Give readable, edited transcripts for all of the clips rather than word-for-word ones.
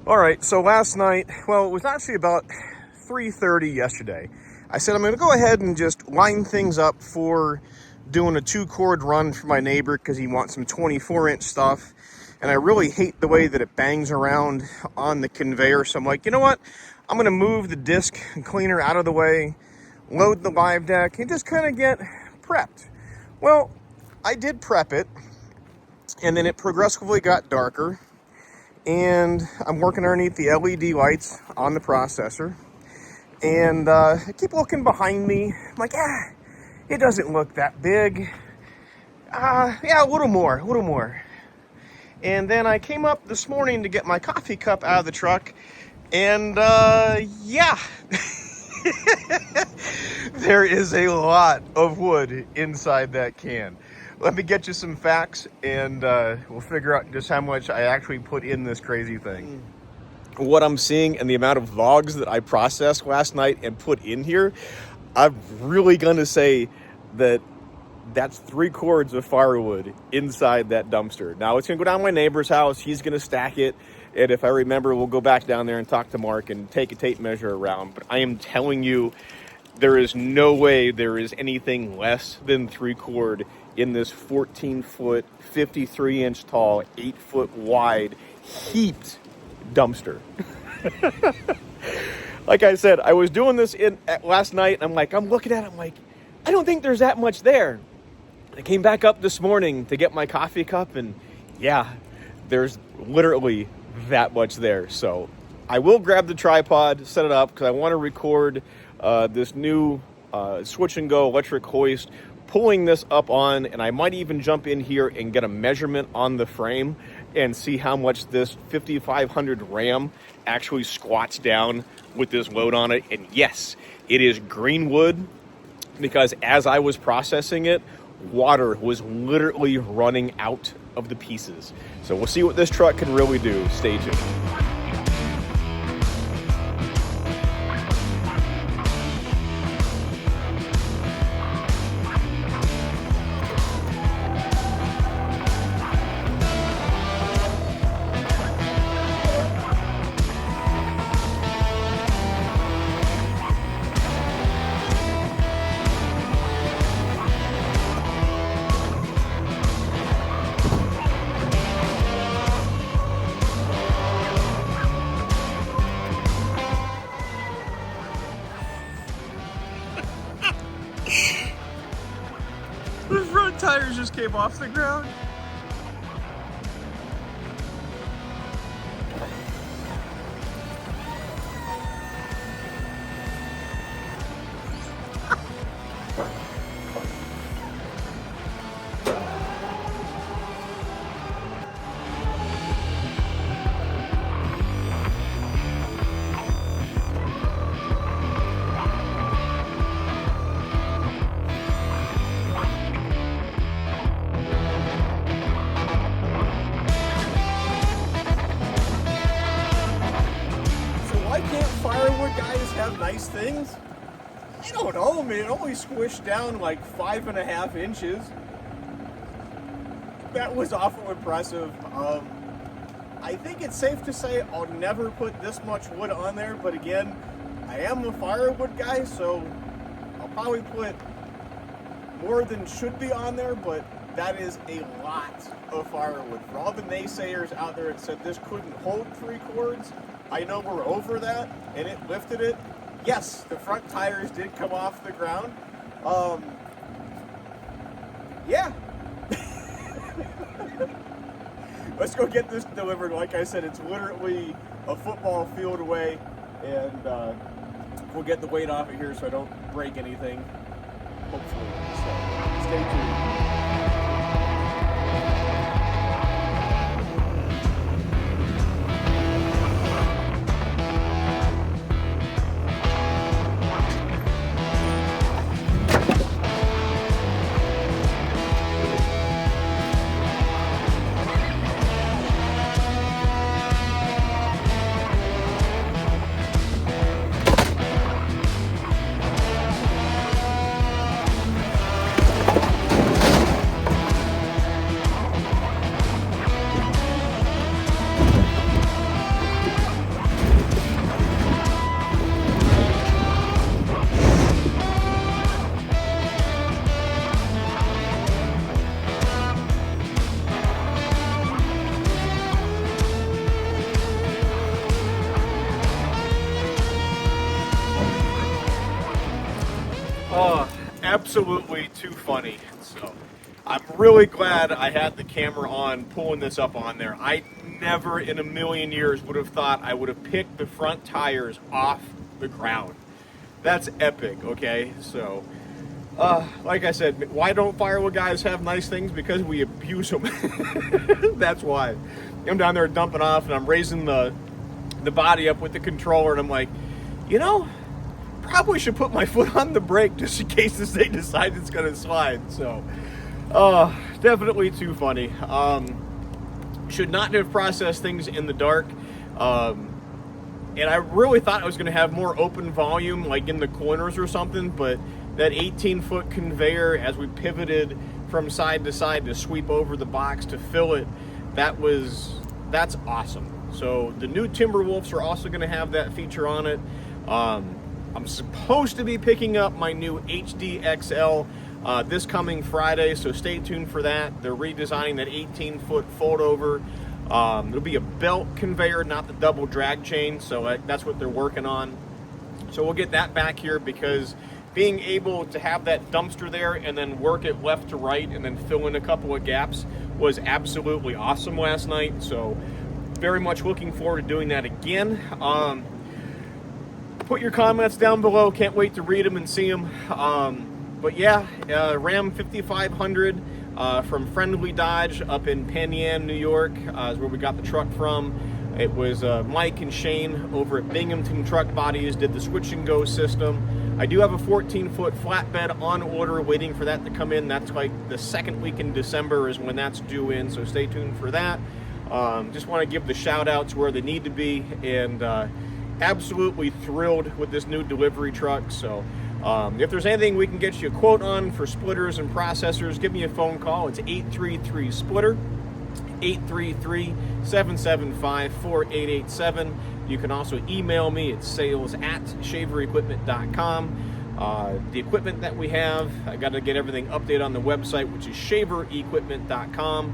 All right, so last night, well, it was actually about 3:30 yesterday. I said I'm going to go ahead and just line things up for doing a 2-chord run for my neighbor because he wants some 24-inch stuff. And I really hate the way that it bangs around on the conveyor. So I'm like, you know what? I'm going to move the disc cleaner out of the way, load the live deck, and just kind of get prepped. Well, I did prep it, and then it progressively got darker. And I'm working underneath the LED lights on the processor. And I keep looking behind me. I'm like, it doesn't look that big. Yeah, a little more. And then I came up this morning to get my coffee cup out of the truck. And yeah, there is a lot of wood inside that can. Let me get you some facts, and we'll figure out just how much I actually put in this crazy thing. What I'm seeing and the amount of logs that I processed last night and put in here, I'm really gonna say that that's 3 cords of firewood inside that dumpster. Now it's gonna go down to my neighbor's house. He's gonna stack it. And if I remember, we'll go back down there and talk to Mark and take a tape measure around. But I am telling you, there is no way there is anything less than 3 cord in this 14-foot, 53-inch tall, 8-foot wide, heaped dumpster. Like I said, I was doing this last night, and I'm looking at it, I'm like, I don't think there's that much there. I came back up this morning to get my coffee cup, and yeah, there's literally that much there. So I will grab the tripod, set it up, because I want to record this new switch and go electric hoist, pulling this up on, and I might even jump in here and get a measurement on the frame and see how much this 5500 Ram actually squats down with this load on it. And yes, it is green wood, because as I was processing it, water was literally running out of the pieces. So we'll see what this truck can really do. Stay tuned. The front tires just came off the ground. Firewood guys have nice things. I don't know, man. It only squished down like 5.5 inches. That was awful impressive. I think it's safe to say I'll never put this much wood on there, but again, I am a firewood guy, so I'll probably put more than should be on there, but that is a lot of firewood. For all the naysayers out there that said this couldn't hold 3 cords, I know we're over that, and it lifted it. Yes, the front tires did come off the ground. Yeah. Let's go get this delivered. Like I said, it's literally a football field away, and we'll get the weight off it here so I don't break anything, hopefully. So stay tuned. absolutely too funny. So I'm really glad I had the camera on pulling this up on there. I never in a million years would have thought I would have picked the front tires off the ground. That's epic, okay? So, like I said, why don't firewood guys have nice things? Because we abuse them. That's why. I'm down there dumping off, and I'm raising the body up with the controller, and I'm like, you know, probably should put my foot on the brake just in case this thing decides it's going to slide. So, definitely too funny. Should not have processed things in the dark. And I really thought I was going to have more open volume, like in the corners or something, but that 18-foot conveyor, as we pivoted from side to side to sweep over the box to fill it, that's awesome. So the new Timberwolves are also going to have that feature on it. I'm supposed to be picking up my new HD XL this coming Friday, so stay tuned for that. They're redesigning that 18-foot fold-over. It'll be a belt conveyor, not the double drag chain, so that's what they're working on. So we'll get that back here, because being able to have that dumpster there and then work it left to right and then fill in a couple of gaps was absolutely awesome last night. So very much looking forward to doing that again. Put your comments down below. Can't wait to read them and see them. But yeah, Ram 5500 from Friendly Dodge up in Penn Yan, New York, is where we got the truck from. It was Mike and Shane over at Binghamton Truck Bodies did the switch and go system. I do have a 14-foot flatbed on order waiting for that to come in. That's like the second week in December is when that's due in, so stay tuned for that. Just want to give the shout outs where they need to be, and absolutely thrilled with this new delivery truck. So if there's anything we can get you a quote on for splitters and processors, give me a phone call. It's 833-SPLITTER, 833-775-4887. You can also email me at sales@shaverequipment.com. The equipment that we have, I got to get everything updated on the website, which is shaverequipment.com.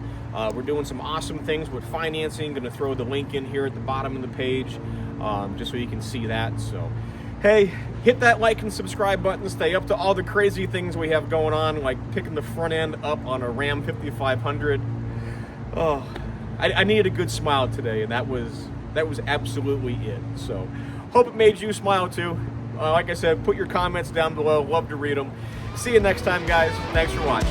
We're doing some awesome things with financing. Going to throw the link in here at the bottom of the page, just so you can see that. So, hey, hit that like and subscribe button. Stay up to all the crazy things we have going on, like picking the front end up on a Ram 5500. Oh, I needed a good smile today, and that was absolutely it. So, hope it made you smile too. Like I said, put your comments down below. Love to read them. See you next time, guys. Thanks for watching.